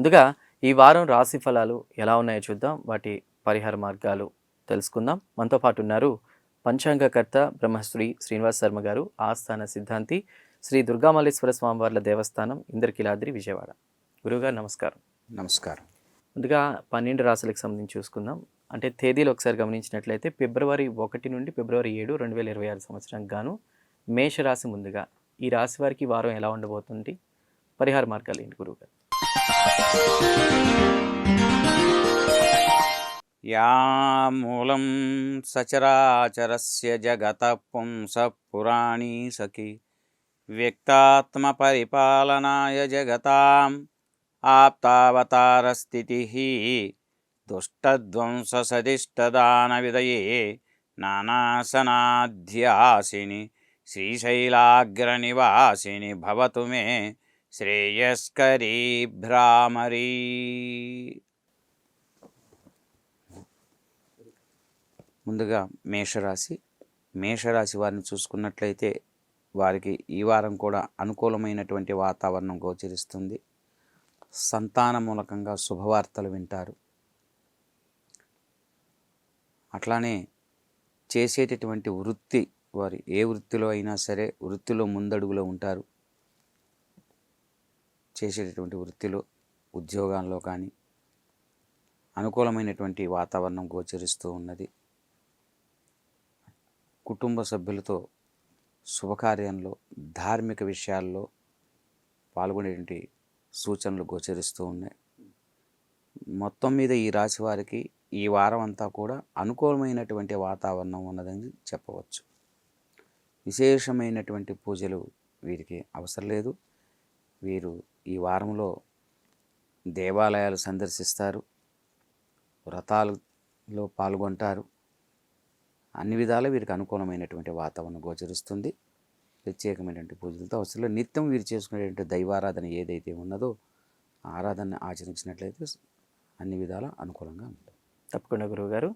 ముందుగా ఈ వారం రాశి ఫలాలు ఎలా ఉన్నాయో చూద్దాం. వాటి పరిహార మార్గాలు తెలుసుకుందాం. మనతో పాటు ఉన్నారు పంచాంగకర్త బ్రహ్మశ్రీ శ్రీనివాస్ శర్మ గారు, ఆస్థాన సిద్ధాంతి శ్రీ దుర్గామల్లేశ్వర స్వామివార్ల దేవస్థానం ఇంద్రకీలాద్రి విజయవాడ. గురువుగారు నమస్కారం. నమస్కారం. ముందుగా 12 రాశులకు సంబంధించి చూసుకుందాం. అంటే తేదీలు ఒకసారి గమనించినట్లయితే ఫిబ్రవరి 1 నుండి ఫిబ్రవరి 7, 2026 సంవత్సరానికి గాను మేషరాశి ముందుగా ఈ రాశి వారికి ఈ వారం ఎలా ఉండబోతుంది? పరిహార మార్గాలు ఏంటి గురువుగారు? యా మూలం సచరాచరస్య జగతః పుంసః పురాణీ సఖి వ్యక్తాత్మ పరిపాలనాయ జగతాం ఆప్తావతారస్థితిః దుష్టధ్వంస సదిష్టదాన విదయే నానాసనాధ్యాసిని శ్రీశైలాగ్రనివాసిని భవతు మే శ్రేయస్కరీ భ్రామరీ. ముందుగా మేషరాశి వారిని చూసుకున్నట్లయితే వారికి ఈ వారం కూడా అనుకూలమైనటువంటి వాతావరణం గోచరిస్తుంది. సంతాన మూలకంగా శుభవార్తలు వింటారు. అట్లానే చేసేటటువంటి వృత్తి, వారు ఏ వృత్తిలో అయినా సరే వృత్తిలో ముందడుగులో ఉంటారు. చేసేటటువంటి వృత్తిలో, ఉద్యోగాల్లో కానీ అనుకూలమైనటువంటి వాతావరణం గోచరిస్తూ ఉన్నది. కుటుంబ సభ్యులతో శుభకార్యంలో, ధార్మిక విషయాల్లో పాల్గొనేటువంటి సూచనలు గోచరిస్తూ ఉన్నాయి. మొత్తం మీద ఈ రాశి వారికి ఈ వారం అంతా కూడా అనుకూలమైనటువంటి వాతావరణం ఉన్నదని చెప్పవచ్చు. విశేషమైనటువంటి పూజలు వీరికి అవసరం లేదు. వీరు ఈ వారంలో దేవాలయాలు సందర్శిస్తారు, వ్రతాలలో పాల్గొంటారు. అన్ని విధాలా వీరికి అనుకూలమైనటువంటి వాతావరణం గోచరిస్తుంది. ప్రత్యేకమైనటువంటి పూజలతో అవసరం లేదు. నిత్యం వీరు చేసుకునేటువంటి దైవారాధన ఏదైతే ఉన్నదో ఆరాధన ఆచరించినట్లయితే అన్ని విధాలా అనుకూలంగా ఉంటుంది. తప్పకుండా గురువుగారు.